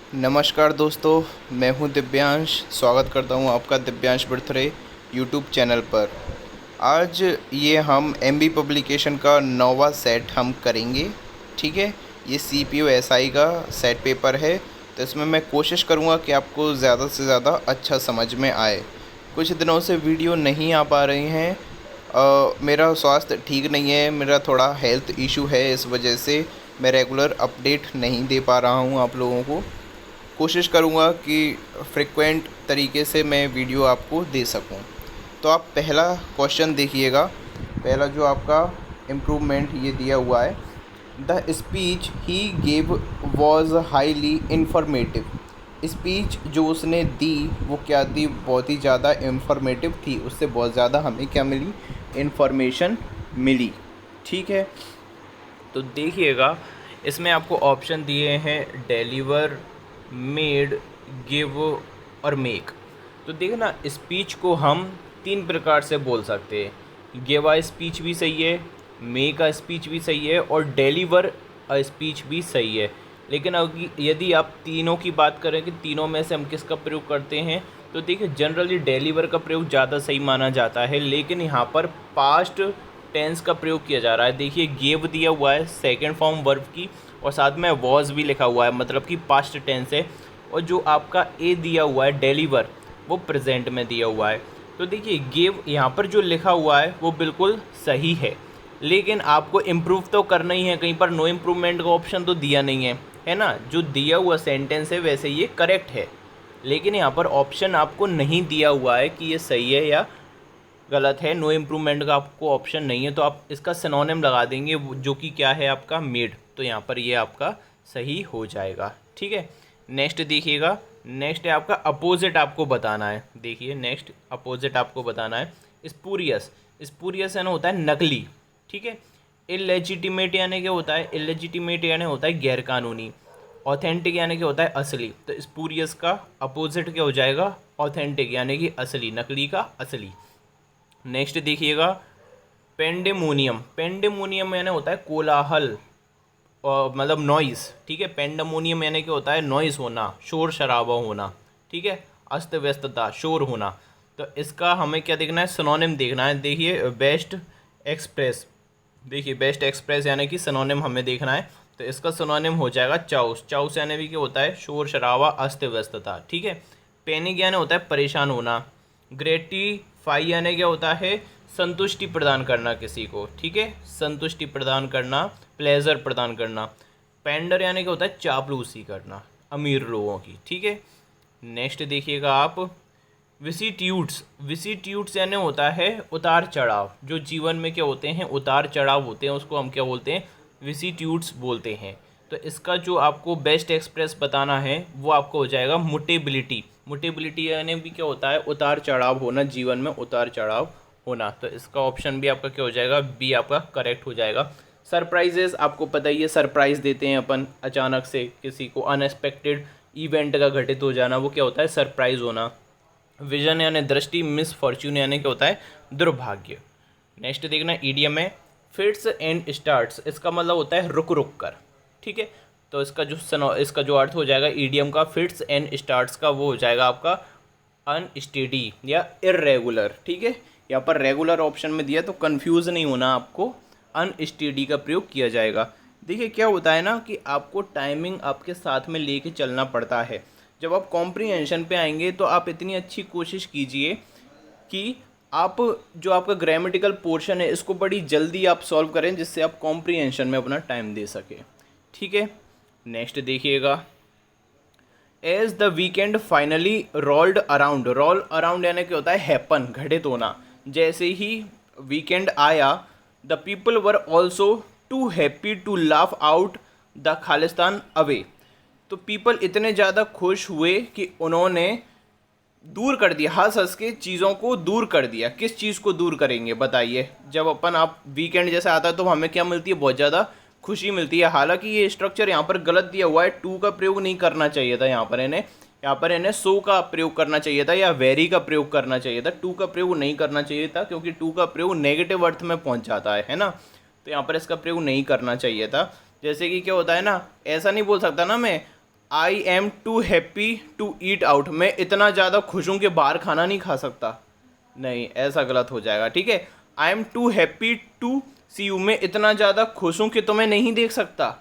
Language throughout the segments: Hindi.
नमस्कार दोस्तों, मैं हूं दिव्यांश। स्वागत करता हूं आपका दिव्यांश बर्थडे यूट्यूब चैनल पर। आज ये हम एमबी पब्लिकेशन का 9वां सेट हम करेंगे। ठीक है, ये सीपीयू एसआई का सेट पेपर है, तो इसमें मैं कोशिश करूंगा कि आपको ज़्यादा से ज़्यादा अच्छा समझ में आए। कुछ दिनों से वीडियो नहीं आ पा रही हैं। मेरा स्वास्थ्य ठीक नहीं है, मेरा थोड़ा हेल्थ इशू है, इस वजह से मैं रेगुलर अपडेट नहीं दे पा रहा हूँ आप लोगों को। कोशिश करूँगा कि फ्रिक्वेंट तरीके से मैं वीडियो आपको दे सकूँ। तो आप पहला क्वेश्चन देखिएगा। पहला जो आपका इम्प्रूवमेंट ये दिया हुआ है, the speech he gave was highly informative. Speech जो उसने दी वो क्या थी? बहुत ही ज़्यादा इंफॉर्मेटिव थी। उससे बहुत ज़्यादा हमें क्या मिली? इंफॉर्मेशन मिली। ठीक है, तो देखिएगा, इसमें आपको ऑप्शन दिए हैं डिलीवर, मेड, गिव और मेक। तो देखना, स्पीच को हम तीन प्रकार से बोल सकते हैं। गिव अ स्पीच भी सही है, मेक अ स्पीच भी सही है और डिलीवर अ स्पीच भी सही है। लेकिन यदि आप तीनों की बात करें कि तीनों में से हम किसका प्रयोग करते हैं, तो देखिए जनरली डिलीवर का प्रयोग ज़्यादा सही माना जाता है। लेकिन यहाँ पर पास्ट टेंस का प्रयोग किया जा रहा है। देखिए, गेव दिया हुआ है सेकंड फॉर्म वर्ब की, और साथ में वॉज भी लिखा हुआ है, मतलब कि पास्ट टेंस है। और जो आपका ए दिया हुआ है डिलीवर, वो प्रेजेंट में दिया हुआ है। तो देखिए, गेव यहाँ पर जो लिखा हुआ है वो बिल्कुल सही है, लेकिन आपको इम्प्रूव तो करना ही है। कहीं पर नो इम्प्रूवमेंट का ऑप्शन तो दिया नहीं है ना। जो दिया हुआ सेंटेंस है वैसे ये करेक्ट है, लेकिन यहाँ पर ऑप्शन आपको नहीं दिया हुआ है कि ये सही है या गलत है। नो इम्प्रूवमेंट का आपको ऑप्शन नहीं है, तो आप इसका सिनोनिम लगा देंगे, जो कि क्या है आपका? मेड। तो यहाँ पर ये आपका सही हो जाएगा। ठीक है, नेक्स्ट देखिएगा। नेक्स्ट है आपका अपोजिट, आपको बताना है। देखिए, नेक्स्ट अपोजिट आपको बताना है स्पूरियस। स्पूरियस यानी होता है नकली। ठीक है, इलेजिटिमेट यानी क्या होता है? इलेजिटिमेट यानी होता है गैरकानूनी। ऑथेंटिक यानी कि होता है असली। तो स्पूरियस का अपोजिट क्या हो जाएगा? ऑथेंटिक, यानी कि असली, नकली का असली। नेक्स्ट देखिएगा, पेंडेमोनियम। पेंडेमोनियम यानी होता है कोलाहल, और मतलब नॉइज़। ठीक है, पेंडेमोनियम यानी कि होता है नॉइज़ होना, शोर शराबा होना। ठीक है, अस्त व्यस्तता, शोर होना। तो इसका हमें क्या देखना है? सिनोनिम देखना है। देखिए, बेस्ट एक्सप्रेस। देखिए, बेस्ट एक्सप्रेस यानी कि सिनोनिम हमें देखना है। तो इसका सिनोनिम हो जाएगा चाउस। चाउस यानी भी क्या होता है? शोर शराबा, अस्त व्यस्तता। ठीक है, पैनिक यानी होता है परेशान होना। ग्रेटिफाई यानी क्या होता है? संतुष्टि प्रदान करना किसी को। ठीक है, संतुष्टि प्रदान करना, प्लेजर प्रदान करना। पेंडर यानी क्या होता है? चापलूसी करना अमीर लोगों की। ठीक है, नेक्स्ट देखिएगा आप, विसिट्यूड्स। विसिट्यूड्स यानी होता है उतार चढ़ाव। जो जीवन में क्या होते हैं? उतार चढ़ाव होते हैं, उसको हम क्या बोलते हैं? विसिट्यूड्स बोलते हैं। तो इसका जो आपको बेस्ट एक्सप्रेस बताना है वो आपको हो जाएगा मुटेबिलिटी। मुटेबिलिटी यानी भी क्या होता है? उतार चढ़ाव होना, जीवन में उतार चढ़ाव होना। तो इसका ऑप्शन भी आपका क्या हो जाएगा? बी आपका करेक्ट हो जाएगा। सरप्राइजेस, आपको पता ही है, सरप्राइज देते हैं अपन अचानक से किसी को, अनएक्सपेक्टेड इवेंट का घटित हो जाना, वो क्या होता है? सरप्राइज होना। विजन यानी दृष्टि, मिस फॉर्च्यून यानी क्या होता है? दुर्भाग्य। नेक्स्ट देखना, ईडियम है फिट्स एंड स्टार्ट्स। इसका मतलब होता है रुक रुक कर। ठीक है, तो इसका जो अर्थ हो जाएगा ईडियम का, फिट्स एंड स्टार्ट्स का, वो हो जाएगा आपका अनस्टेडी या इरेगुलर। ठीक है, यहाँ पर रेगुलर ऑप्शन में दिया, तो कंफ्यूज नहीं होना आपको, अनस्टेडी का प्रयोग किया जाएगा। देखिए, क्या होता है ना कि आपको टाइमिंग आपके साथ में लेके चलना पड़ता है। जब आप कॉम्प्रीहेंशन पे आएंगे तो आप इतनी अच्छी कोशिश कीजिए कि आप जो आपका ग्रामेटिकल पोर्शन है इसको बड़ी जल्दी आप सॉल्व करें, जिससे आप कॉम्प्रीहेंशन में अपना टाइम दे सकें। ठीक है, नेक्स्ट देखिएगा, as the weekend finally rolled around. Roll around यानी क्या होता है? हैपन, घटित होना। जैसे ही वीकेंड आया, the people were also too happy to laugh out the Khalistan away. तो पीपल इतने ज़्यादा खुश हुए कि उन्होंने दूर कर दिया, हंस हंस के चीज़ों को दूर कर दिया। किस चीज़ को दूर करेंगे बताइए? जब अपन आप वीकेंड जैसा आता है तो हमें क्या मिलती है? बहुत ज़्यादा खुशी मिलती है। हालांकि ये स्ट्रक्चर यहाँ पर गलत दिया हुआ है, टू का प्रयोग नहीं करना चाहिए था। यहाँ पर इन्हें सो का प्रयोग करना चाहिए था या वेरी का प्रयोग करना चाहिए था। टू का प्रयोग नहीं करना चाहिए था, क्योंकि टू का प्रयोग नेगेटिव अर्थ में पहुँच जाता है ना। तो यहाँ पर इसका प्रयोग नहीं करना चाहिए था। जैसे कि क्या होता है ना, ऐसा नहीं बोल सकता ना मैं, I am too happy to eat out, मैं इतना ज़्यादा खुश हूँ कि बाहर खाना नहीं खा सकता, नहीं ऐसा गलत हो जाएगा, ठीक है। I am too happy to see you, मैं इतना ज़्यादा खुश हूँ कि तुम्हें नहीं देख सकता,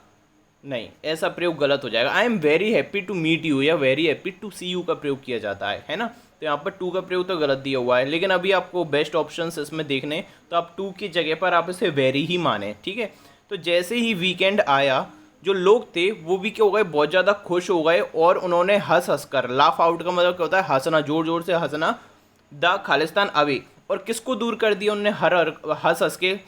नहीं ऐसा प्रयोग गलत हो जाएगा। I am very happy to meet you या very happy to see you का प्रयोग किया जाता है ना। तो यहाँ पर टू का प्रयोग तो गलत दिया हुआ है, लेकिन अभी आपको बेस्ट ऑप्शन इसमें देखने, तो आप टू की जगह पर आप इसे वेरी ही माने, ठीक है। तो जैसे ही वीकेंड आया, जो लोग थे वो भी क्या हो गए, बहुत ज़्यादा खुश हो गए और उन्होंने हंस हंस कर, लाफ आउट का मतलब क्या होता है, हंसना, जोर जोर से हंसना, द खालिस्तान अवे, और किसको दूर कर दिया उन्होंने, हंस हंस के,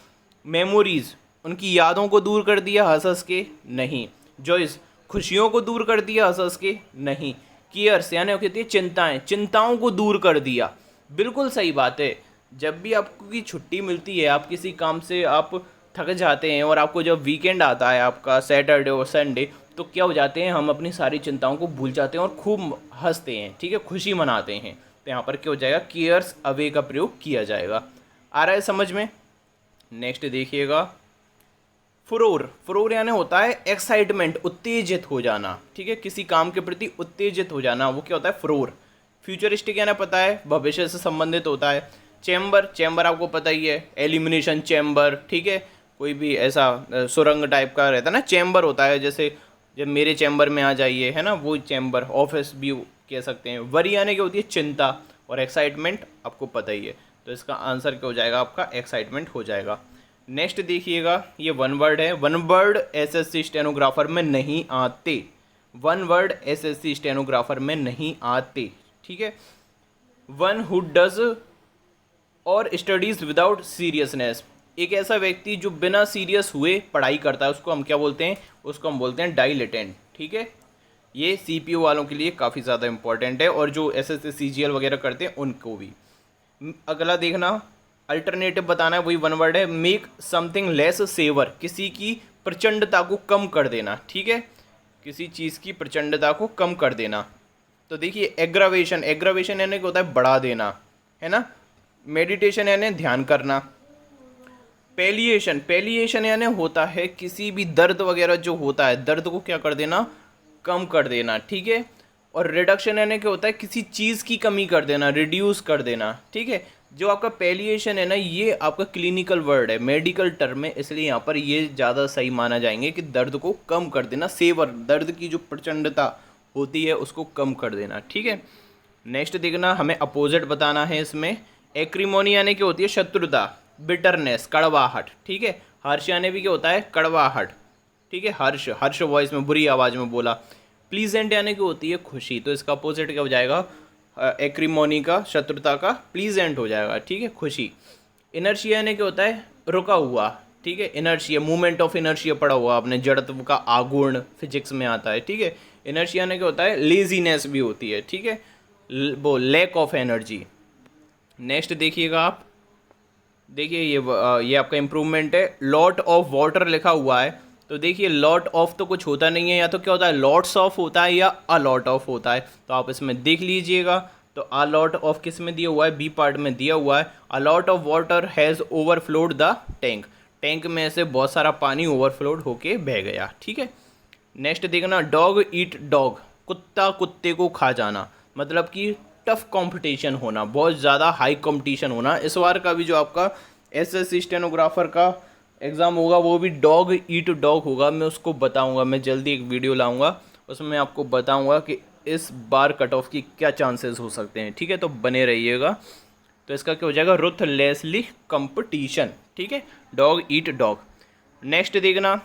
मेमोरीज, उनकी यादों को दूर कर दिया हंस हंस के, नहीं। जॉयस, खुशियों को दूर कर दिया हंस हंस के, नहीं। केयर्स यानी कहती है चिंताएं, चिंताओं को दूर कर दिया, बिल्कुल सही बात है। जब भी आपको की छुट्टी मिलती है, आप किसी काम से आप थक जाते हैं और आपको जब वीकेंड आता है आपका सैटरडे और संडे, तो क्या हो जाते हैं, हम अपनी सारी चिंताओं को भूल जाते हैं और खूब हंसते हैं, ठीक है, खुशी मनाते हैं। तो यहाँ पर क्या हो जाएगा, केयर्स अवे का प्रयोग किया जाएगा। आ रहा है समझ में। नेक्स्ट देखिएगा, फुरोर, फुरोर यानी होता है एक्साइटमेंट, उत्तेजित हो जाना, ठीक है, किसी काम के प्रति उत्तेजित हो जाना, वो क्या होता है, फुरोर। फ्यूचरिस्टिक यानी पता है, भविष्य से संबंधित होता है। चैम्बर, चैम्बर आपको पता ही है, एलिमिनेशन चैम्बर, ठीक है, कोई भी ऐसा सुरंग टाइप का रहता है ना, चैम्बर होता है, जैसे जब मेरे चैम्बर में आ जाइए, है ना, वो चैम्बर, ऑफिस भी कह सकते हैं। वरी यानी क्या होती है, चिंता, और एक्साइटमेंट आपको पता ही है, तो इसका आंसर क्या हो जाएगा आपका, एक्साइटमेंट हो जाएगा। नेक्स्ट देखिएगा, ये वन वर्ड है, वन वर्ड एसएससी स्टेनोग्राफर में नहीं आते, वन वर्ड एसएससी स्टेनोग्राफर में नहीं आते, ठीक है। वन हु डज और स्टडीज विदाउट सीरियसनेस, एक ऐसा व्यक्ति जो बिना सीरियस हुए पढ़ाई करता है, उसको हम क्या बोलते हैं, उसको हम बोलते हैं डाइलेटेंट, ठीक है। ये सीपीयू वालों के लिए काफ़ी ज़्यादा इंपॉर्टेंट है, और जो एसएससी सीजीएल वगैरह करते हैं उनको भी। अगला देखना, अल्टरनेटिव बताना है, वही वन वर्ड है, मेक समथिंग लेस सेवर, किसी की प्रचंडता को कम कर देना, ठीक है, किसी चीज़ की प्रचंडता को कम कर देना। तो देखिए एग्रावेशन, एग्रावेशन यानी क्या होता है, बढ़ा देना, है ना। मेडिटेशन यानी ध्यान करना। पेलिएशन, पेलिएशन यानी होता है किसी भी दर्द वगैरह जो होता है, दर्द को क्या कर देना, कम कर देना, ठीक है। और रिडक्शन यानी क्या होता है, किसी चीज़ की कमी कर देना, रिड्यूस कर देना, ठीक है। जो आपका पेलिएशन है ना, ये आपका क्लिनिकल वर्ड है, मेडिकल टर्म है, इसलिए यहाँ पर ये ज़्यादा सही माना जाएंगे कि दर्द को कम कर देना, सेवर, दर्द की जो प्रचंडता होती है उसको कम कर देना, ठीक है। नेक्स्ट देखना, हमें अपोजिट बताना है इसमें। एक्रीमोनी यानी क्या होती है, शत्रुता, बिटरनेस, कड़वाहट, ठीक है। हर्ष यानी भी क्या होता है, कड़वाहट, ठीक है, हर्ष, हर्ष वॉइस में, बुरी आवाज़ में बोला। प्लीजेंट यानी कि होती है खुशी, तो इसका अपोजिट क्या हो जाएगा, एक्रीमोनी का, शत्रुता का, प्लीजेंट हो जाएगा, ठीक है, खुशी। इनर्शिया यानी क्या होता है, रुका हुआ, ठीक है, इनर्शिया, मूवमेंट ऑफ इनर्शिया पढ़ा हुआ आपने, जड़त्व का आघूर्ण फिजिक्स में आता है, ठीक है। इनर्शिया यानी क्या होता है, लेजीनेस भी होती है, ठीक है, वो लैक ऑफ एनर्जी। नेक्स्ट देखिएगा आप, देखिए ये आपका इम्प्रूवमेंट है, लॉट ऑफ वाटर लिखा हुआ है, तो देखिए लॉट ऑफ तो कुछ होता नहीं है, या तो क्या होता है, लॉट्स ऑफ होता है या अ लॉट ऑफ होता है, तो आप इसमें देख लीजिएगा। तो अ लॉट ऑफ किस में दिया हुआ है, बी पार्ट में दिया हुआ है, a lot of water has overflowed the tank, tank में से बहुत सारा पानी ओवरफ्लोड होके बह गया, ठीक है। नेक्स्ट देखना, डॉग ईट डॉग, कुत्ता कुत्ते को खा जाना, मतलब कि टफ कंपटीशन होना, बहुत ज़्यादा हाई कंपटीशन होना। इस बार का भी जो आपका एसएससी स्टेनोग्राफर का एग्ज़ाम होगा वो भी डॉग ईट डॉग होगा, मैं उसको बताऊंगा, मैं जल्दी एक वीडियो लाऊंगा, उसमें आपको बताऊंगा कि इस बार कट ऑफ की क्या चांसेस हो सकते हैं, ठीक है, तो बने रहिएगा। तो इसका क्या हो जाएगा, रुथलेसली कंपटीशन, ठीक है, डॉग ईट डॉग। नेक्स्ट देखना,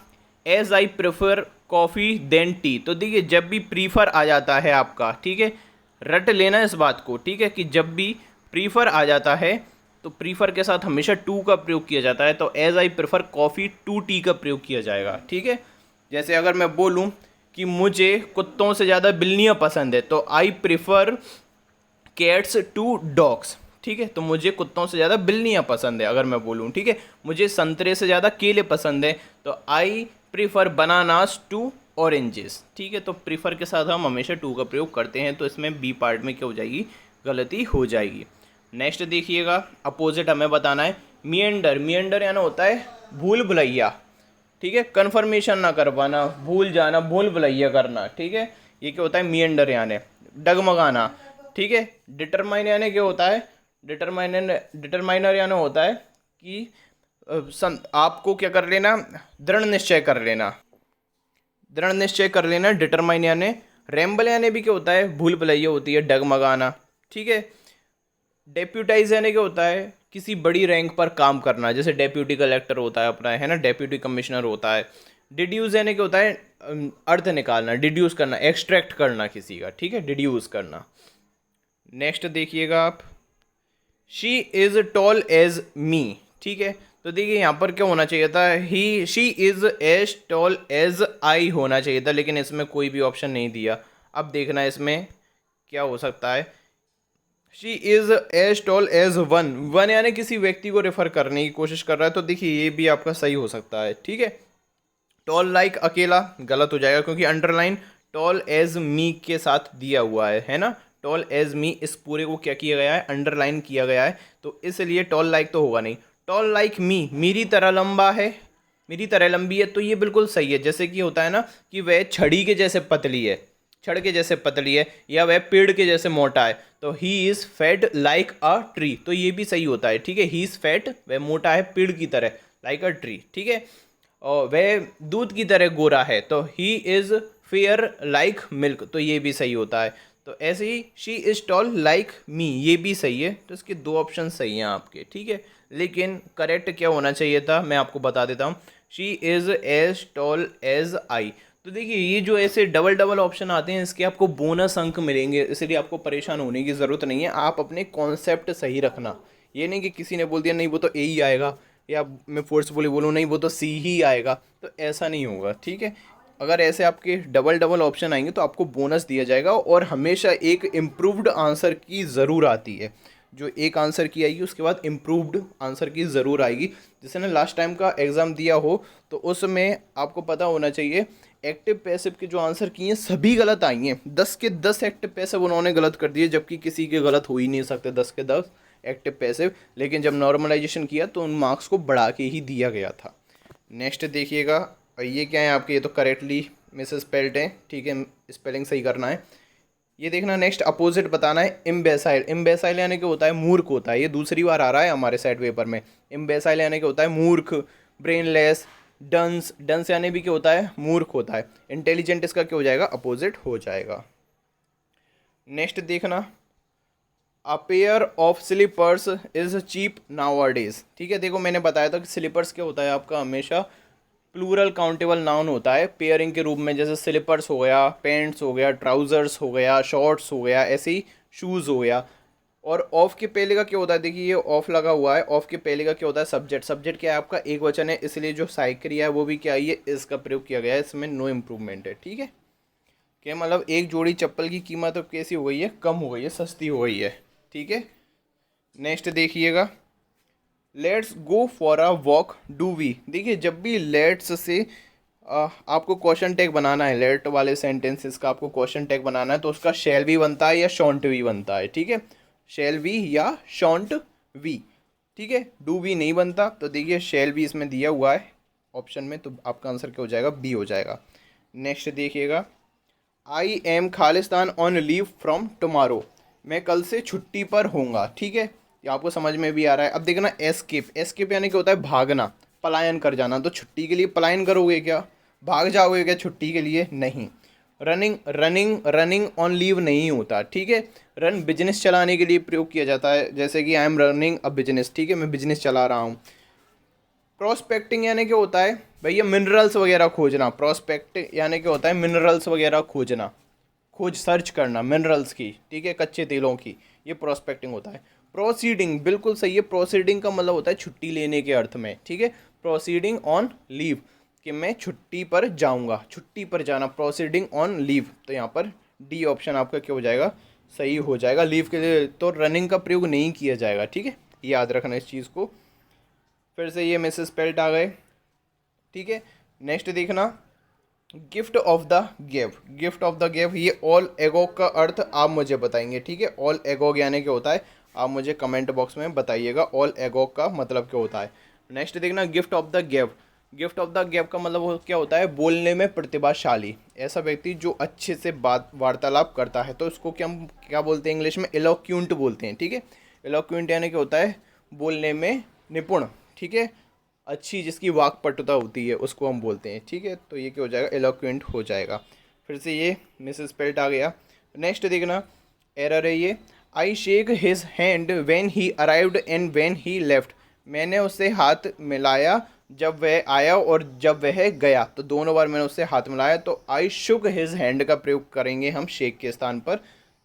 as I prefer coffee than tea, तो देखिए जब भी प्रीफर आ जाता है आपका, ठीक है, रट लेना इस बात को, ठीक है, कि जब भी प्रीफर आ जाता है तो प्रीफर के साथ हमेशा टू का प्रयोग किया जाता है, तो as I prefer coffee to tea का प्रयोग किया जाएगा, ठीक है। जैसे अगर मैं बोलूं कि मुझे कुत्तों से ज़्यादा बिल्लियाँ पसंद है, तो I prefer cats to dogs, ठीक है, तो मुझे कुत्तों से ज़्यादा बिल्लियाँ पसंद है अगर मैं बोलूँ, ठीक है। मुझे संतरे से ज़्यादा केले पसंद है, तो I prefer bananas to oranges, ठीक है, तो प्रीफर के साथ हम हमेशा टू का प्रयोग करते हैं, तो इसमें बी पार्ट में क्या हो जाएगी, गलती हो जाएगी। नेक्स्ट देखिएगा, अपोजिट हमें बताना है, मिएंडर, मिएंडर यानी होता है भूल भुलैया, ठीक है, कन्फर्मेशन ना कर पाना, भूल जाना, भूल भुलैया करना, ठीक है, ये क्या होता है, मीएंडर यानी डगमगाना, ठीक है। डिटरमाइन यानी क्या होता है, डिटरमाइनर यानी होता है कि आपको क्या कर लेना, दृढ़ निश्चय कर लेना, दृढ़ निश्चय कर लेना। डिटरमाइन यानी, रेम्बल यानी भी क्या होता है, भूल भुलैया होती है, डगमगाना, ठीक है। डेप्यूटाइज यानी क्या होता है, किसी बड़ी रैंक पर काम करना, जैसे डेप्यूटी कलेक्टर होता है अपना, है ना, डेप्यूटी कमिश्नर होता है। डिड्यूस यानी क्या होता है, अर्थ निकालना, डिड्यूस करना, एक्सट्रैक्ट करना किसी का, ठीक है, डिड्यूस करना। नेक्स्ट देखिएगा आप, शी इज़ टॉल एज मी, ठीक है। तो देखिए यहाँ पर क्या होना चाहिए था, she is as tall as I होना चाहिए था, लेकिन इसमें कोई भी ऑप्शन नहीं दिया। अब देखना इसमें क्या हो सकता है, she is as tall as one, one यानी किसी व्यक्ति को रेफर करने की कोशिश कर रहा है, तो देखिए ये भी आपका सही हो सकता है, ठीक है। टॉल लाइक अकेला गलत हो जाएगा, क्योंकि अंडरलाइन टॉल एज मी के साथ दिया हुआ है ना, टॉल एज मी, इस पूरे को क्या किया गया है, अंडरलाइन किया गया है, तो इसलिए टॉल लाइक तो होगा नहीं। टॉल लाइक मी, मेरी तरह लंबा है, मेरी तरह लंबी है, तो ये बिल्कुल सही है। जैसे कि होता है ना कि वह छड़ी के जैसे पतली है, छड़ के जैसे पतली है, या वह पेड़ के जैसे मोटा है, तो he is fat like a tree, तो ये भी सही होता है, ठीक है। ही इज़ फैट, वह मोटा है पेड़ की तरह, लाइक अ ट्री, ठीक है। और वह दूध की तरह गोरा है, तो he is fair like milk, तो ये भी सही होता है। तो ऐसे ही she is tall like me, ये भी सही है, तो इसके दो ऑप्शन सही हैं आपके, ठीक है। लेकिन करेक्ट क्या होना चाहिए था, मैं आपको बता देता हूँ, she is as tall as I. तो देखिए ये जो ऐसे डबल डबल ऑप्शन आते हैं, इसके आपको बोनस अंक मिलेंगे, इसलिए आपको परेशान होने की ज़रूरत नहीं है। आप अपने कॉन्सेप्ट सही रखना, ये नहीं कि किसी ने बोल दिया नहीं वो तो ए ही आएगा, या मैं फोर्सफुली बोलूँ नहीं वो तो सी ही आएगा, तो ऐसा नहीं होगा, ठीक है। अगर ऐसे आपके डबल डबल ऑप्शन आएंगे तो आपको बोनस दिया जाएगा, और हमेशा एक इम्प्रूव्ड आंसर की ज़रूर आती है। जो एक आंसर की आएगी उसके बाद इम्प्रूव्ड आंसर की ज़रूर आएगी। जैसे ना लास्ट टाइम का एग्ज़ाम दिया हो तो उसमें आपको पता होना चाहिए, एक्टिव पैसिव के जो आंसर किए हैं सभी गलत आई हैं, 10 के 10 एक्टिव पैसिव उन्होंने गलत कर दिए, जबकि किसी के गलत हो ही नहीं सकते 10 के 10 एक्टिव पैसिव। लेकिन जब नॉर्मलाइजेशन किया तो उन मार्क्स को बढ़ा के ही दिया गया था। नेक्स्ट देखिएगा, ये क्या है आपके, ये तो करेक्टली मिस स्पेल्ड है, ठीक है, स्पेलिंग सही करना है। ये देखना, नेक्स्ट अपोजिट बताना है, इम्बेसाइल, इम्बेसाइल यानी कि होता है मूर्ख होता है, ये दूसरी बार आ रहा है हमारे साइड पेपर में। इम्बेसाइल यानी कि होता है मूर्ख, ब्रेनलेस, डंस, डंस यानी भी क्या होता है, मूर्ख होता है। इंटेलिजेंट इसका क्या हो जाएगा, अपोजिट हो जाएगा। नेक्स्ट देखना, a pair of slippers is cheap nowadays, ठीक है। देखो मैंने बताया था कि स्लीपर्स क्या होता है आपका हमेशा प्लूरल काउंटेबल नाउन होता है पेयरिंग के रूप में, जैसे स्लीपर्स हो गया, पैंट्स हो गया, ट्राउज़र्स हो गया, शॉर्ट्स हो गया, ऐसे ही शूज़ हो गया। और ऑफ के पहले का क्या होता है, देखिए ये ऑफ लगा हुआ है, ऑफ के पहले का क्या होता है, सब्जेक्ट, सब्जेक्ट क्या है आपका एक वचन है, इसलिए जो सहायक क्रिया है वो भी क्या है, ये इसका प्रयोग किया गया है, इसमें नो इम्प्रूवमेंट है, ठीक है। क्या मतलब एक जोड़ी चप्पल की कीमत अब कैसी हो गई है, कम हो गई है, सस्ती हो गई है, ठीक है। नेक्स्ट देखिएगा, let's go for a walk do we, देखिए जब भी लेट्स से आपको क्वेश्चन टैग बनाना है, लेट वाले सेंटेंसेस का आपको क्वेश्चन टैग बनाना है, तो उसका शैल भी बनता है या शॉन्ट भी बनता है, ठीक है। शैल वी या शॉन्ट वी, ठीक है, डू वी नहीं बनता। तो देखिए शैल भी इसमें दिया हुआ है ऑप्शन में, तो आपका आंसर क्या हो जाएगा, बी हो जाएगा। नेक्स्ट देखिएगा, I am Khalistan on leave from tomorrow, मैं कल से छुट्टी पर होऊंगा, ठीक है, ये आपको समझ में भी आ रहा है। अब देखना, एस्केप, एस्केप यानी क्या होता है, भागना, पलायन कर जाना, तो छुट्टी के लिए पलायन करोगे क्या, भाग जाओगे क्या छुट्टी के लिए, नहीं। Running, running, running on leave नहीं होता, ठीक है। रन बिजनेस चलाने के लिए प्रयोग किया जाता है, जैसे कि I am running a business, ठीक है, मैं बिजनेस चला रहा हूँ। प्रोस्पेक्टिंग यानी क्या होता है भैया, मिनरल्स वगैरह खोजना, प्रोस्पेक्ट यानी क्या होता है, मिनरल्स वगैरह खोजना, खोज सर्च करना मिनरल्स की, ठीक है, कच्चे तेलों की, ये प्रोस्पेक्टिंग होता है। प्रोसीडिंग बिल्कुल सही है, प्रोसीडिंग का मतलब होता है छुट्टी लेने के अर्थ में, ठीक है, प्रोसीडिंग ऑन लीव, कि मैं छुट्टी पर जाऊंगा, छुट्टी पर जाना, प्रोसीडिंग ऑन लीव, तो यहाँ पर डी ऑप्शन आपका क्या हो जाएगा, सही हो जाएगा। लीव के लिए तो रनिंग का प्रयोग नहीं किया जाएगा, ठीक है, याद रखना इस चीज़ को। फिर से ये मिस स्पेल्ट आ गए, ठीक है। नेक्स्ट देखना, gift of the give, gift of the give, ये ऑल एगोग का अर्थ आप मुझे बताएंगे, ठीक है। ऑल एगोग यानी क्या होता है, आप मुझे कमेंट बॉक्स में बताइएगा ऑल एगोग का मतलब क्या होता है। नेक्स्ट देखना, gift of the give, gift of the gap का मतलब वो क्या होता है, बोलने में प्रतिभाशाली, ऐसा व्यक्ति जो अच्छे से बात वार्तालाप करता है, तो उसको क्या हम क्या बोलते हैं इंग्लिश में, एलोक्यूंट बोलते हैं। ठीक है, एलोक्यूंट यानी क्या होता है, बोलने में निपुण। ठीक है, अच्छी जिसकी वाक्पटुता होती है उसको हम बोलते हैं। ठीक है, तो ये क्या हो जाएगा, एलोक्वेंट हो जाएगा। फिर से ये मिस स्पेल्ट आ गया। नेक्स्ट देखना, एरर है ये, I shake his hand when he arrived and when he left. मैंने उससे हाथ मिलाया जब वह आया और जब वह गया, तो दोनों बार मैंने उससे हाथ मिलाया, तो आई शुक हिज हैंड का प्रयोग करेंगे हम शेक के स्थान पर,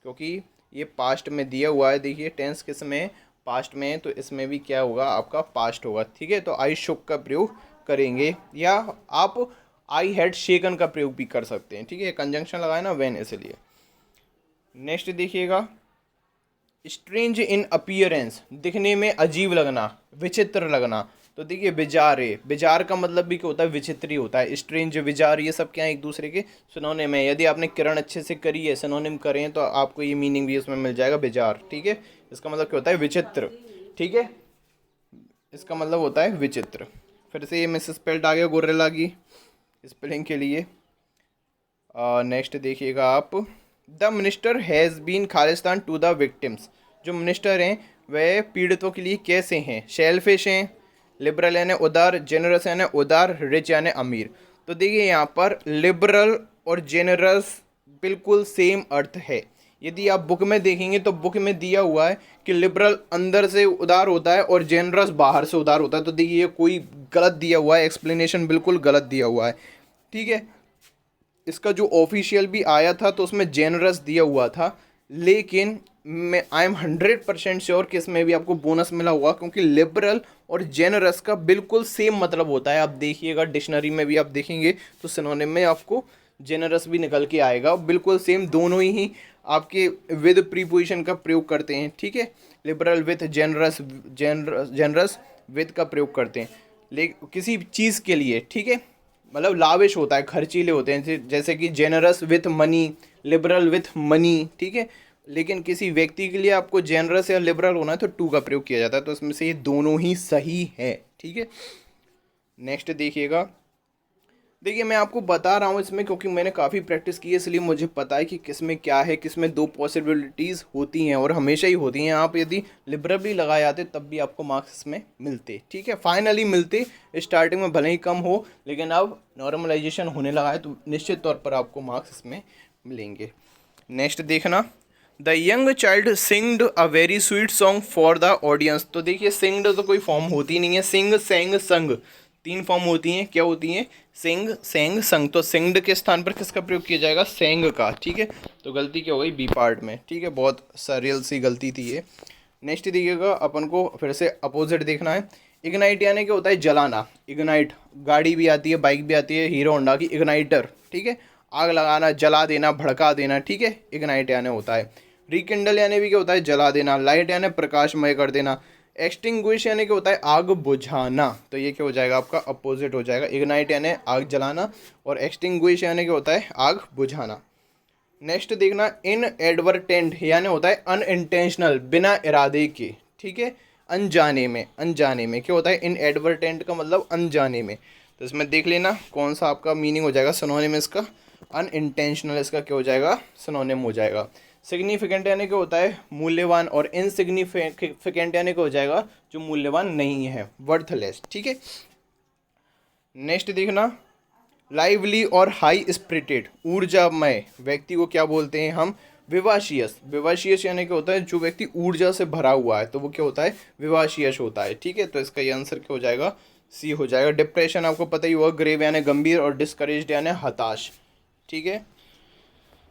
क्योंकि ये पास्ट में दिया हुआ है। देखिए टेंस किस में, पास्ट में है, तो इसमें भी क्या होगा, आपका पास्ट होगा। ठीक है, तो आई शुक का प्रयोग करेंगे, या आप आई हैड शेकन का प्रयोग भी कर सकते हैं। ठीक है, कंजंक्शन लगाए ना व्हेन, इसलिए। नेक्स्ट देखिएगा, स्ट्रेंज इन अपीयरेंस, दिखने में अजीब लगना, विचित्र लगना। तो देखिए बिजार है, बिजार का मतलब भी क्या होता है, विचित्र ही होता है। स्ट्रेंज, विजार, ये सब क्या है, एक दूसरे के सिनोनिम है। यदि आपने किरण अच्छे से करी है, सिनोनिम करें, तो आपको ये मीनिंग भी उसमें मिल जाएगा, बिजार। ठीक है, इसका मतलब क्या होता है, विचित्र। ठीक है, इसका मतलब होता है विचित्र। फिर से ये मिस स्पेल्ड आ गया गोरेला की स्पेलिंग के लिए। नेक्स्ट देखिएगा आप, the minister has been Khalistan to the victims. जो मिनिस्टर हैं वह पीड़ितों के लिए कैसे हैं, शेलफिश हैं, लिबरल यानी उदार, जेनरस यानी उदार, रिच यानी अमीर। तो देखिए यहाँ पर लिबरल और जेनरस बिल्कुल सेम अर्थ है। यदि आप बुक में देखेंगे तो बुक में दिया हुआ है कि लिबरल अंदर से उदार होता है और जेनरस बाहर से उदार होता है। तो देखिए ये कोई गलत दिया हुआ है, एक्सप्लेनेशन बिल्कुल गलत दिया हुआ है। ठीक है, इसका जो ऑफिशियल भी आया था तो उसमें जेनरस दिया हुआ था, लेकिन मैं आई एम 100% श्योर कि इसमें भी आपको बोनस मिला होगा, क्योंकि लिबरल और जेनरस का बिल्कुल सेम मतलब होता है। आप देखिएगा डिक्शनरी में भी आप देखेंगे तो सिनोनिम में आपको जेनरस भी निकल के आएगा, बिल्कुल सेम, दोनों ही आपके विद प्रीपोजिशन का प्रयोग करते हैं। ठीक है, liberal with generous, generous with का प्रयोग करते हैं लेकिन किसी चीज़ के लिए। ठीक है, मतलब लाविश होता है, खर्चीले होते हैं, जैसे कि generous with money, liberal with money. ठीक है, लेकिन किसी व्यक्ति के लिए आपको जेनरस या लिबरल होना है तो टू का प्रयोग किया जाता है, तो इसमें से ये दोनों ही सही है। ठीक है, नेक्स्ट देखिएगा, देखिए मैं आपको बता रहा हूँ इसमें क्योंकि मैंने काफ़ी प्रैक्टिस की है, इसलिए मुझे पता है कि किस में क्या है, किस में दो पॉसिबिलिटीज़ होती हैं और हमेशा ही होती हैं। आप यदि लिबरल भी लगाए आते तब भी आपको मार्क्स इसमें मिलते। ठीक है, फाइनली मिलते, स्टार्टिंग में भले ही कम हो, लेकिन अब नॉर्मलाइजेशन होने लगा है तो निश्चित तौर पर आपको मार्क्स इसमें मिलेंगे। नेक्स्ट देखना, the young child singed a very sweet song for the audience. तो देखिए सिंग्ड तो कोई फॉर्म होती नहीं है, सिंग, सेंग, संग, तीन फॉर्म होती हैं। क्या होती हैं, सिंग, सेंग, संग। तो सिंग्ड के स्थान पर किसका प्रयोग किया जाएगा, सेंग का। ठीक है, तो गलती क्या हो गई, बी पार्ट में। ठीक है, बहुत सरियल सी गलती थी ये। नेक्स्ट देखिएगा, अपन को फिर से अपोजिट देखना है। इग्नाइट यानी क्या होता है, जलाना। इग्नाइट गाड़ी भी आती है, बाइक भी आती है, हीरो होंडा की इग्नाइटर। ठीक है, आग लगाना, जला देना, भड़का देना। ठीक है, इग्नाइट यानी होता है। रिकिंडल यानी भी क्या होता है, जला देना। लाइट यानी प्रकाशमय कर देना। एक्सटिंग्विश यानी क्या होता है, आग बुझाना। तो ये क्या हो जाएगा, आपका अपोजिट हो जाएगा। इग्नाइट यानी आग जलाना और एक्सटिंग्विश यानी क्या होता है, आग बुझाना। नेक्स्ट देखना, इनएडवर्टेंट यानी होता है अनइंटेंशनल, बिना इरादे के। ठीक है, अनजाने में, अनजाने में क्या होता है, इनएडवर्टेंट का मतलब अनजाने में। तो इसमें देख लेना कौन सा आपका मीनिंग हो जाएगा सिनोनिम इसका, अनइंटेंशनल इसका क्या हो जाएगा, सिनोनिम हो जाएगा। सिग्निफिकेंट यानी क्या होता है, मूल्यवान, और इनसिग्निफिकेंट यानी क्या हो जाएगा, जो मूल्यवान नहीं है, वर्थलेस। ठीक है, नेक्स्ट देखना, लाइवली और हाई स्पिरिटेड, ऊर्जामय व्यक्ति को क्या बोलते हैं हम, विवाशियस। विवाशियस यानी क्या होता है, जो व्यक्ति ऊर्जा से भरा हुआ है तो वो क्या होता है, विवाशियस होता है। ठीक है, तो इसका ये आंसर क्या हो जाएगा, सी हो जाएगा। डिप्रेशन आपको पता ही होगा, ग्रेव यानी गंभीर, और डिस्करेज्ड यानी हताश। ठीक है,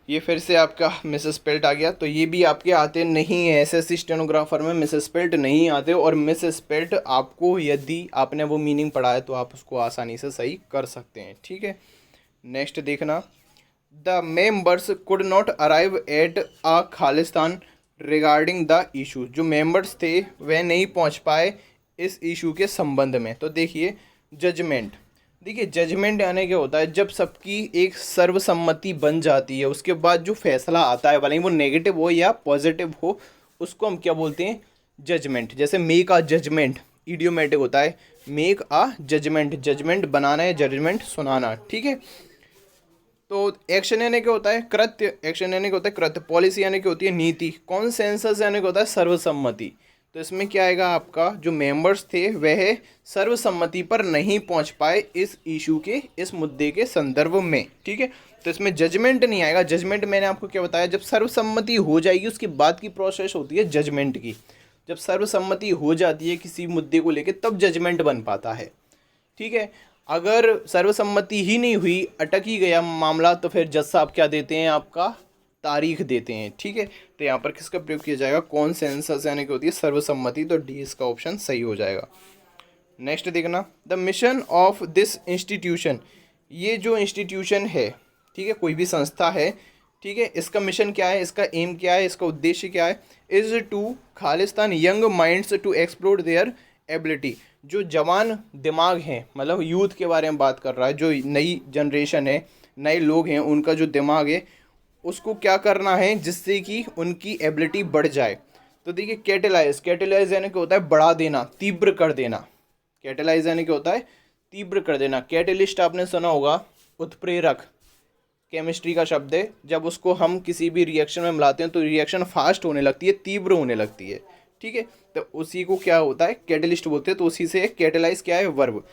ये फिर से आपका मिसस्पेल्ट आ गया, तो ये भी आपके आते नहीं है, एसएससी स्टेनोग्राफर में मिसस्पेल्ट नहीं आते, और मिसस्पेल्ट आपको यदि आपने वो मीनिंग पढ़ा है तो आप उसको आसानी से सही कर सकते हैं। ठीक है, नेक्स्ट देखना, the members could not arrive at a Khalistan regarding the issue. जो मेंबर्स थे वह नहीं पहुंच पाए इस इशू के संबंध में। तो देखिए जजमेंट, देखिए जजमेंट यानी क्या होता है, जब सबकी एक सर्वसम्मति बन जाती है उसके बाद जो फैसला आता है, भले ही वो नेगेटिव हो या पॉजिटिव हो, उसको हम क्या बोलते हैं, जजमेंट। जैसे मेक अ जजमेंट इडियोमेटिक होता है, मेक अ जजमेंट, जजमेंट बनाना है, जजमेंट सुनाना, ठीक है। तो एक्शन यानी क्या होता है, कृत्य, एक्शन यानी क्या होता है कृत्य, पॉलिसी यानी क्या होती है नीति, कॉन्सेंसस यानी क्या होता है सर्वसम्मति। तो इसमें क्या आएगा, आपका जो मेंबर्स थे वह सर्वसम्मति पर नहीं पहुंच पाए इस इशू के, इस मुद्दे के संदर्भ में, ठीक है। तो इसमें जजमेंट नहीं आएगा, जजमेंट मैंने आपको क्या बताया, जब सर्वसम्मति हो जाएगी उसके बाद की प्रोसेस होती है जजमेंट की। जब सर्वसम्मति हो जाती है किसी मुद्दे को लेकर तब जजमेंट बन पाता है, ठीक है। अगर सर्वसम्मति ही नहीं हुई, अटक ही गया मामला, तो फिर जज साहब क्या देते हैं, आपका तारीख देते हैं, ठीक है। तो यहाँ पर किसका प्रयोग किया जाएगा, कॉन्सेंसस यानी कि होती है सर्वसम्मति, तो डी इसका ऑप्शन सही हो जाएगा। नेक्स्ट देखना, the mission of this institution, ये जो इंस्टीट्यूशन है, ठीक है, कोई भी संस्था है, ठीक है, इसका मिशन क्या है, इसका एम क्या है, इसका उद्देश्य क्या है, is to Khalistan young minds to explore their ability. जो जवान दिमाग हैं, मतलब यूथ के बारे में बात कर रहा है, जो नई जनरेशन है, नए लोग हैं, उनका जो दिमाग है उसको क्या करना है जिससे कि उनकी एबिलिटी बढ़ जाए। तो देखिए कैटेलाइज, कैटेलाइज यानी क्या होता है बढ़ा देना, तीव्र कर देना। कैटेलाइज यानी क्या होता है तीव्र कर देना। कैटेलिस्ट आपने सुना होगा, उत्प्रेरक, केमिस्ट्री का शब्द है। जब उसको हम किसी भी रिएक्शन में मिलाते हैं तो रिएक्शन फास्ट होने लगती है, तीव्र होने लगती है, ठीक है। तो उसी को क्या होता है कैटेलिस्ट बोलते हैं। तो उसी से कैटेलाइज क्या है, वर्ब।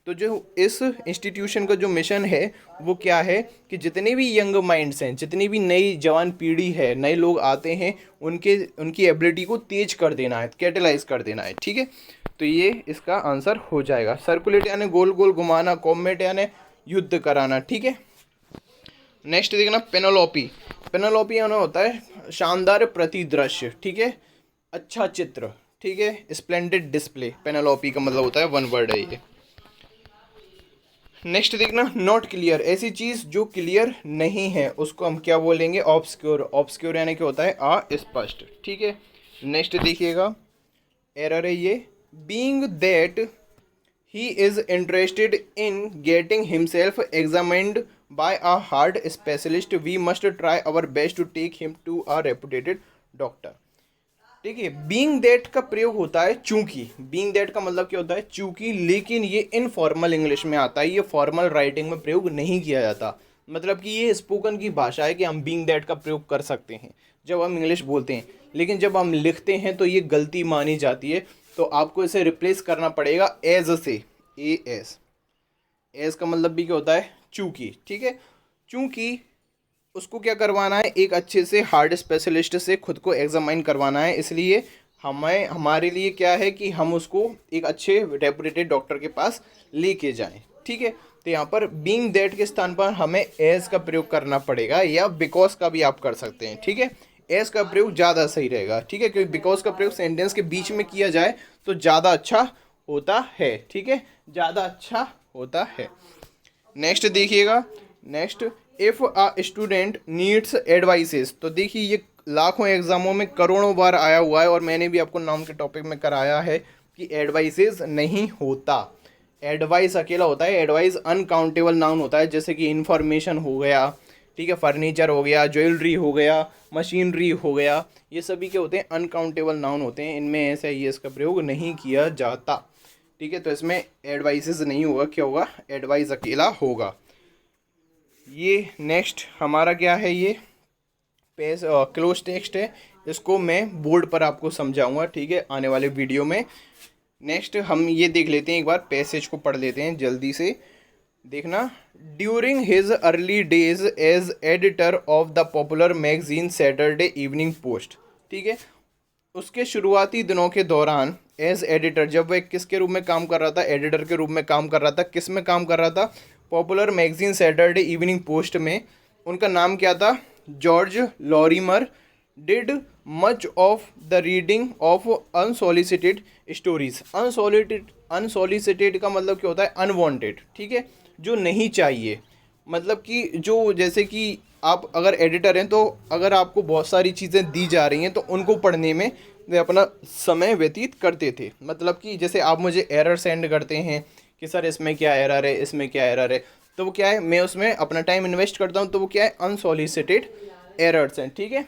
तो जो इस इंस्टीट्यूशन का जो मिशन है वो क्या है कि जितने भी यंग माइंड्स हैं, जितनी भी नई जवान पीढ़ी है, नए लोग आते हैं, उनकी एबिलिटी को तेज कर देना है, कैटेलाइज कर देना है, ठीक है। तो ये इसका आंसर हो जाएगा। सर्कुलेट यानी गोल गोल घुमाना, कॉम्बैट यानी युद्ध कराना, ठीक है। नेक्स्ट देखना, पेनोलॉपी। पेनोलॉपी यानी होता है शानदार प्रतिदृश्य, ठीक है, अच्छा चित्र, ठीक है, स्प्लेंडेड डिस्प्ले। पेनोलॉपी का मतलब होता है, वन वर्ड है ये। नेक्स्ट देखना, नॉट क्लियर, ऐसी चीज़ जो क्लियर नहीं है उसको हम क्या बोलेंगे, ऑब्सक्योर। ऑब्सक्योर यानी क्या होता है अस्पष्ट, ठीक है। नेक्स्ट देखिएगा, एरर है ये, being that he is interested in getting himself examined by a heart specialist we must try our best to take him to a reputed doctor. ठीक है, बीइंग दैट का प्रयोग होता है चूंकि। बीइंग दैट का मतलब क्या होता है, चूंकि, लेकिन ये इनफॉर्मल इंग्लिश में आता है, ये फॉर्मल राइटिंग में प्रयोग नहीं किया जाता। मतलब कि ये स्पोकन की भाषा है कि हम बीइंग दैट का प्रयोग कर सकते हैं जब हम इंग्लिश बोलते हैं, लेकिन जब हम लिखते हैं तो ये गलती मानी जाती है। तो आपको इसे रिप्लेस करना पड़ेगा एज से, ए एस। एज का मतलब भी क्या होता है, चूंकि, ठीक है। चूंकि उसको क्या करवाना है, एक अच्छे से हार्ट स्पेशलिस्ट से खुद को एग्जामाइन करवाना है, इसलिए हमारे लिए क्या है कि हम उसको एक अच्छे रेपुटेड डॉक्टर के पास लेके जाएं, ठीक है। तो यहाँ पर बीइंग दैट के स्थान पर हमें एज का प्रयोग करना पड़ेगा, या बिकॉज का भी आप कर सकते हैं, ठीक है। एज का प्रयोग ज़्यादा सही रहेगा, ठीक है, क्योंकि बिकॉज का प्रयोग सेंटेंस के बीच में किया जाए तो ज़्यादा अच्छा होता है, ठीक है, ज़्यादा अच्छा होता है। नेक्स्ट देखिएगा, next, if a student needs advices. तो देखिए ये लाखों एग्जामों में करोड़ों बार आया हुआ है, और मैंने भी आपको नाउन के टॉपिक में कराया है कि एडवाइसेस नहीं होता, एडवाइस अकेला होता है। एडवाइस अनकाउंटेबल नाउन होता है, जैसे कि इंफॉर्मेशन हो गया, ठीक है, फर्नीचर हो गया, ज्वेलरी हो गया, मशीनरी हो गया, ये सभी के होते हैं अनकाउंटेबल नाउन होते हैं, इनमें ऐसा ही इसका प्रयोग नहीं किया जाता, ठीक है। तो इसमें एडवाइसेस नहीं होगा, क्या होगा, एडवाइस अकेला होगा। ये नेक्स्ट हमारा क्या है, ये पेज क्लोज टेक्स्ट है, इसको मैं बोर्ड पर आपको समझाऊंगा, ठीक है, आने वाले वीडियो में। नेक्स्ट हम ये देख लेते हैं, एक बार पैसेज को पढ़ लेते हैं जल्दी से, देखना। During his early days as editor of the popular magazine Saturday evening Post, ठीक है, उसके शुरुआती दिनों के दौरान एज एडिटर, जब वह किसके रूप में काम कर रहा था, एडिटर के रूप में काम कर रहा था। किस में काम कर रहा था, popular magazine Saturday evening post में। उनका नाम क्या था, George Lorimer. Did much of the reading of unsolicited stories. Unsolicited का मतलब क्या होता है, अनवांटेड, ठीक है, जो नहीं चाहिए। मतलब कि जो, जैसे कि आप अगर एडिटर हैं तो अगर आपको बहुत सारी चीज़ें दी जा रही हैं तो उनको पढ़ने में वे अपना समय व्यतीत करते थे। मतलब कि जैसे आप मुझे एरर सेंड करते हैं कि सर इसमें क्या एरर है, इसमें क्या एरर है, तो वो क्या है, मैं उसमें अपना टाइम इन्वेस्ट करता हूँ, तो वो क्या है, अनसॉलिसिटेड एरर्स हैं, ठीक है।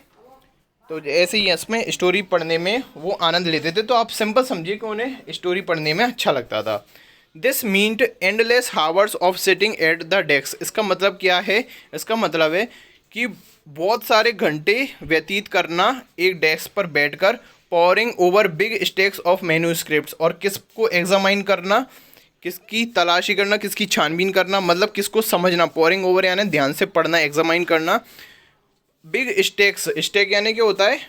तो ऐसे ही इसमें स्टोरी पढ़ने में वो आनंद लेते थे। तो आप सिंपल समझिए कि उन्हें स्टोरी पढ़ने में अच्छा लगता था। This meant endless hours of sitting at the desk. इसका मतलब क्या है? इसका मतलब है कि बहुत सारे घंटे व्यतीत करना एक डेस्क पर बैठकर, pouring over big stacks of manuscripts, और किसको एग्जामाइन करना, किसकी तलाशी करना, किसकी छानबीन करना, मतलब किसको समझना। पॉरिंग ओवर यानी ध्यान से पढ़ना, एग्जामाइन करना। बिग स्टैक्स, स्टैक यानी क्या होता है?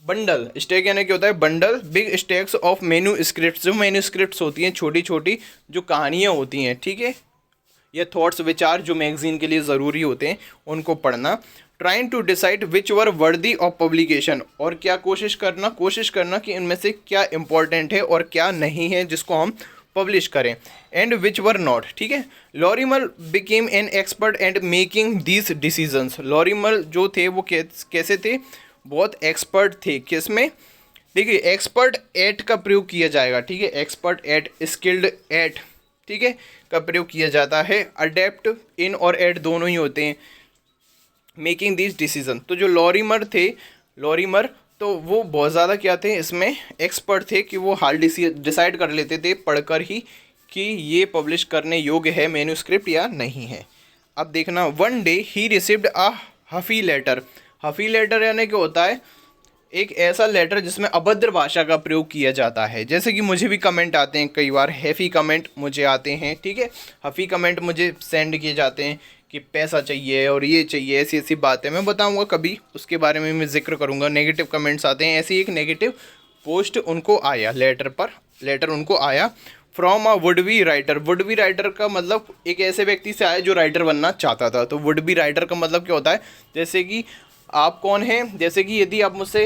बंडल। स्टैक यानी क्या होता है? Bundle. Big stacks of manuscripts, जो मैन्यूस्क्रिप्ट्स होती हैं, छोटी छोटी जो कहानियाँ होती हैं, ठीक है, या थॉट्स, विचार जो मैगजीन के लिए ज़रूरी होते हैं, उनको पढ़ना। Trying to decide which were worthy of publication, और क्या कोशिश करना कि इनमें से क्या इंपॉर्टेंट है और क्या नहीं है जिसको हम पब्लिश करें। एंड विच वर नॉट, ठीक है। Lorimer became an expert and making these decisions. Lorimer जो थे वो कैसे थे? बहुत एक्सपर्ट थे। किस में? देखिए, एक्सपर्ट एट का प्रयोग किया जाएगा, ठीक है, एक्सपर्ट एट, स्किल्ड एट, ठीक है, का प्रयोग किया जाता है। अडेप्ट इन और एट दोनों ही होते हैं। मेकिंग दिस डिसीजन, तो जो लॉरिमर थे, लॉरिमर तो वो बहुत ज़्यादा क्या थे, इसमें एक्सपर्ट थे कि वो हाल डिसाइड कर लेते थे पढ़कर ही कि ये पब्लिश करने योग्य है मैन्यूस्क्रिप्ट या नहीं है। अब देखना, one day he received a huffy letter. Huffy letter यानी क्या होता है? एक ऐसा लेटर जिसमें अभद्र भाषा का प्रयोग किया जाता है। जैसे कि मुझे भी कमेंट आते हैं कई बार, हैफ़ी कमेंट मुझे आते हैं, ठीक है, हफ़ी कमेंट मुझे सेंड किए जाते हैं कि पैसा चाहिए और ये चाहिए, ऐसी ऐसी बातें मैं बताऊंगा कभी, उसके बारे में मैं जिक्र करूंगा। नेगेटिव कमेंट्स आते हैं, ऐसे ही एक नेगेटिव पोस्ट उनको आया, लेटर उनको आया from a would be writer. Would be writer का मतलब एक ऐसे व्यक्ति से आया जो राइटर बनना चाहता था। तो वुड बी राइटर का मतलब क्या होता है? जैसे कि आप कौन हैं, जैसे कि यदि आप मुझसे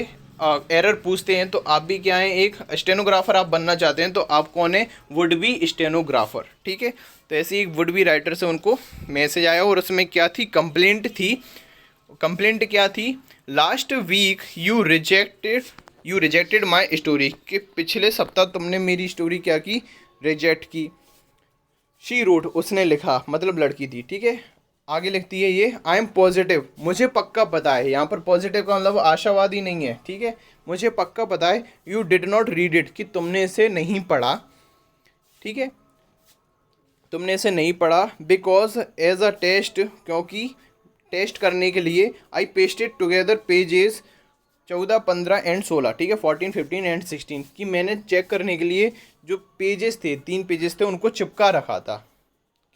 एरर पूछते हैं तो आप भी क्या हैं? एक स्टेनोग्राफर आप बनना चाहते हैं, तो आप कौन है? वुड बी स्टेनोग्राफर, ठीक है। तो ऐसे ही वुड बी राइटर से उनको मैसेज आया और उसमें क्या थी? कंप्लेंट थी। कंप्लेंट क्या थी? Last week you rejected my story, कि पिछले सप्ताह तुमने मेरी स्टोरी क्या की? रिजेक्ट की। शी रोट, उसने लिखा, मतलब लड़की थी, ठीक है। आगे लिखती है ये, आई एम पॉजिटिव, मुझे पक्का पता है। यहाँ पर पॉजिटिव का मतलब आशावादी नहीं है, ठीक है, मुझे पक्का पता है। You did not read it, कि तुमने इसे नहीं पढ़ा, ठीक है, तुमने इसे नहीं पढ़ा। बिकॉज एज अ टेस्ट, क्योंकि टेस्ट करने के लिए, आई पेस्टेड टुगेदर पेजेस 14, 15 एंड 16, ठीक है, 14, 15 एंड 16, कि मैंने चेक करने के लिए जो पेजेस थे, 3 पेजेस थे, उनको चिपका रखा था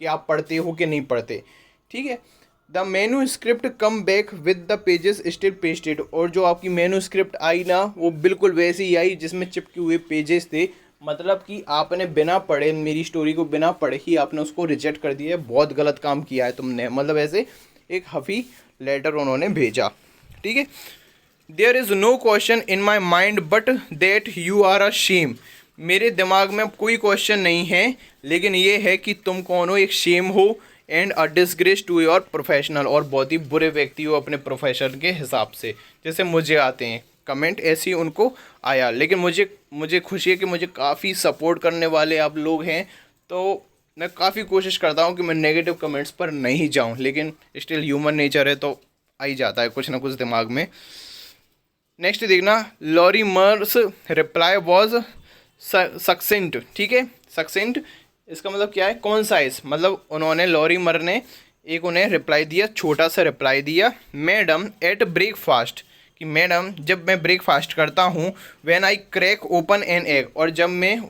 कि आप पढ़ते हो कि नहीं पढ़ते, ठीक है। The menu script come back with the pages still pasted, और जो आपकी मेनू स्क्रिप्ट आई ना, वो बिल्कुल वैसी ही आई जिसमें चिपके हुए पेजेस थे। मतलब कि आपने बिना पढ़े, मेरी स्टोरी को बिना पढ़े ही आपने उसको रिजेक्ट कर दिया है। बहुत गलत काम किया है तुमने, मतलब ऐसे एक हफ़ी लेटर उन्होंने भेजा, ठीक है। There is no question in my mind but that you are a shame, मेरे दिमाग में कोई क्वेश्चन नहीं है, लेकिन ये है कि तुम कौन हो, एक शेम हो, and a disgrace to your professional, और बहुत ही बुरे व्यक्ति हो अपने प्रोफेशन के हिसाब से, जैसे मुझे आते हैं कमेंट, ऐसे ही उनको आया। लेकिन मुझे खुशी है कि मुझे काफ़ी सपोर्ट करने वाले आप लोग हैं, तो मैं काफ़ी कोशिश करता हूँ कि मैं नेगेटिव कमेंट्स पर नहीं जाऊँ, लेकिन स्टिल ह्यूमन नेचर है तो आ ही जाता है कुछ ना कुछ दिमाग में। नेक्स्ट देखना, लॉरिमर्स रिप्लाई वॉज सक्सेंट, ठीक है, सक्सेंट इसका मतलब क्या है? कॉन्साइज, मतलब उन्होंने, लॉरिमर ने एक उन्हें रिप्लाई दिया, छोटा सा रिप्लाई दिया। मैडम एट ब्रेकफास्ट, कि मैडम जब मैं ब्रेकफास्ट करता हूँ, when I crack open an egg, और जब मैं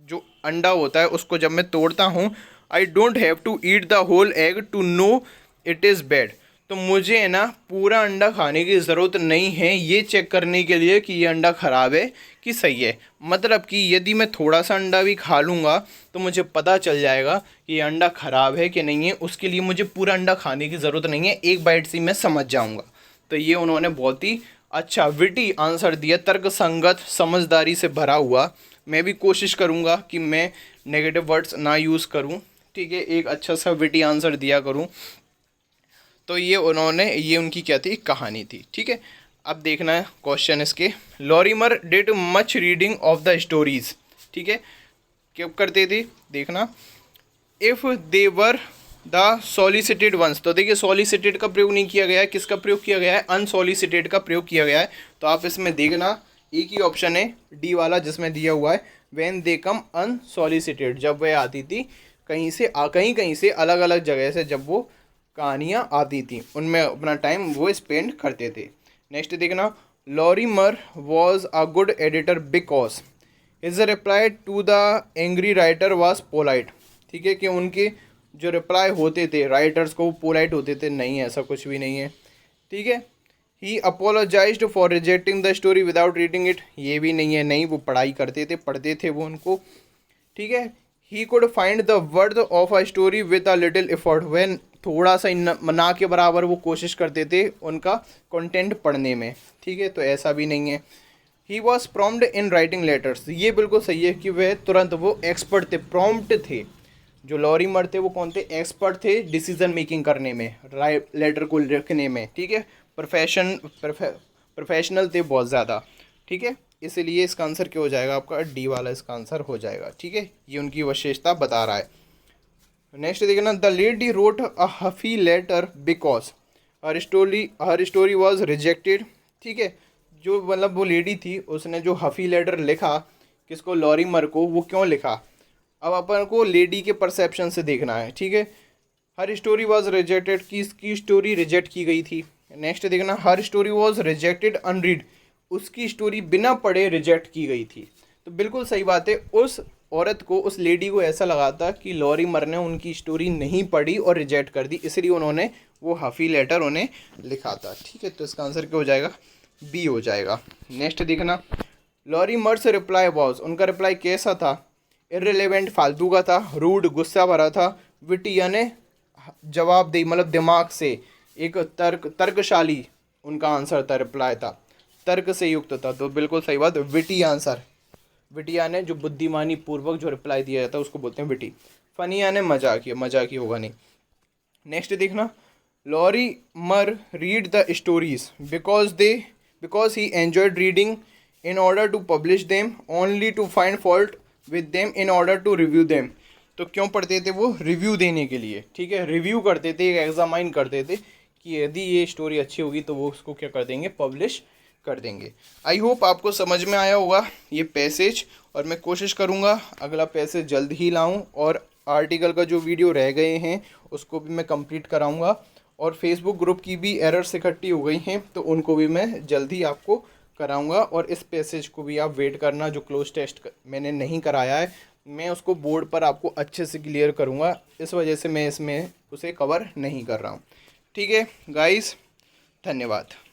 जो अंडा होता है उसको जब मैं तोड़ता हूँ, I don't have to eat the whole egg to know it is bad, तो मुझे है ना पूरा अंडा खाने की ज़रूरत नहीं है ये चेक करने के लिए कि ये अंडा ख़राब है कि सही है। मतलब कि यदि मैं थोड़ा सा अंडा भी खा लूँगा तो मुझे पता चल जाएगा कि ये अंडा ख़राब है कि नहीं है, उसके लिए मुझे पूरा अंडा खाने की ज़रूरत नहीं है, एक बाइट से मैं समझ जाऊँगा। तो ये उन्होंने बहुत ही अच्छा विटी आंसर दिया, तर्क संगत, समझदारी से भरा हुआ। मैं भी कोशिश करूँगा कि मैं नेगेटिव वर्ड्स ना यूज़ करूँ, ठीक है, एक अच्छा सा विटी आंसर दिया करूँ। तो ये उनकी क्या थी? कहानी थी, ठीक है। अब देखना है क्वेश्चन इसके, Lorimer did much reading of the stories, ठीक है, क्या करते थे? देखना, if they were the solicited ones, तो देखिए सॉलिसिटेड का प्रयोग नहीं किया गया है, किसका प्रयोग किया गया है? अनसॉलिसिटेड का प्रयोग किया गया है। तो आप इसमें देखना, एक ही ऑप्शन है डी वाला जिसमें दिया हुआ है व्हेन दे कम अनसॉलिसिटेड, जब वह आती थी कहीं से कहीं से अलग अलग जगह से, जब वो कहानियाँ आती थी उनमें अपना टाइम वो स्पेंड करते थे। नेक्स्ट देखना, Lorimer was a good editor because his reply to the angry writer was polite. ठीक है, कि उनके जो रिप्लाई होते थे राइटर्स को वो पोलाइट होते थे, नहीं ऐसा कुछ भी नहीं है। ठीक है, he apologised for rejecting the story without reading it, ये भी नहीं है, नहीं वो पढ़ाई करते थे, पढ़ते थे वो उनको। ठीक है, he could find the worth of a story with a little effort, when थोड़ा सा ना के बराबर वो कोशिश करते थे उनका कंटेंट पढ़ने में। ठीक है, तो ऐसा भी नहीं है। He was prompt in writing letters, ये बिल्कुल सही है कि वह तुरंत वो एक्सपर्ट थे, प्रॉम्प्ट थे। जो लॉरीमर थे वो कौन थे, एक्सपर्ट थे डिसीजन मेकिंग करने में, लेटर को लिखने में। ठीक है, प्रोफेशनल थे बहुत ज़्यादा। ठीक है, इसलिए इसका आंसर क्या हो जाएगा आपका, डी वाला इसका आंसर हो जाएगा। ठीक है, ये उनकी विशेषता बता रहा है। नेक्स्ट देखना, the lady wrote a huffy letter because her story was rejected. ठीक है, जो मतलब वो लेडी थी उसने जो हफी लेटर लिखा किसको, लॉरीमर को, वो क्यों लिखा, अब अपन को लेडी के परसेप्शन से देखना है। ठीक है, हर स्टोरी वॉज रिजेक्टेड, की इसकी स्टोरी रिजेक्ट की गई थी। नेक्स्ट देखना, हर स्टोरी वॉज रिजेक्टेड अनरीड, उसकी स्टोरी बिना पढ़े रिजेक्ट की गई थी। तो बिल्कुल सही बात है, उस औरत को, उस लेडी को ऐसा लगा था कि लॉरीमर ने उनकी स्टोरी नहीं पढ़ी और रिजेक्ट कर दी, इसलिए उन्होंने वो हफी लेटर उन्हें लिखा था। ठीक है, तो इसका आंसर क्या हो जाएगा, बी हो जाएगा। नेक्स्ट देखना, लॉरीमर्स रिप्लाई वॉज, उनका रिप्लाई कैसा था, इर्रिलेवेंट, फालतू का था, रूड, गुस्सा भरा था, विटी यानी जवाबदेही मतलब दिमाग से, एक तर्कशाली उनका आंसर था, रिप्लाई था, तर्क से युक्त था। तो बिल्कुल सही बात, विटी आंसर। विटी यानी जो बुद्धिमानी पूर्वक जो रिप्लाई दिया जाता है उसको बोलते हैं विटी। फनी यानी मजाकिया, मजाकी होगा नहीं। नेक्स्ट देखना, Lorimer read the stories because he enjoyed reading in order to publish them only to find fault with them in order to review them। तो क्यों पढ़ते थे वो, रिव्यू देने के लिए। ठीक है, रिव्यू करते थे, एग्जामाइन करते थे कि यदि ये स्टोरी अच्छी होगी तो वो उसको क्या कर देंगे, पब्लिश कर देंगे। आई होप आपको समझ में आया होगा ये पैसेज, और मैं कोशिश करूँगा अगला पैसेज जल्द ही लाऊँ, और आर्टिकल का जो वीडियो रह गए हैं उसको भी मैं कंप्लीट कराऊँगा, और फेसबुक ग्रुप की भी एरर्स इकट्ठी हो गई हैं तो उनको भी मैं जल्द ही आपको कराऊंगा। और इस पैसेज को भी आप वेट करना, जो क्लोज टेस्ट मैंने नहीं कराया है मैं उसको बोर्ड पर आपको अच्छे से क्लियर करूंगा, इस वजह से मैं इसमें उसे कवर नहीं कर रहा हूं। ठीक है गाइस, धन्यवाद।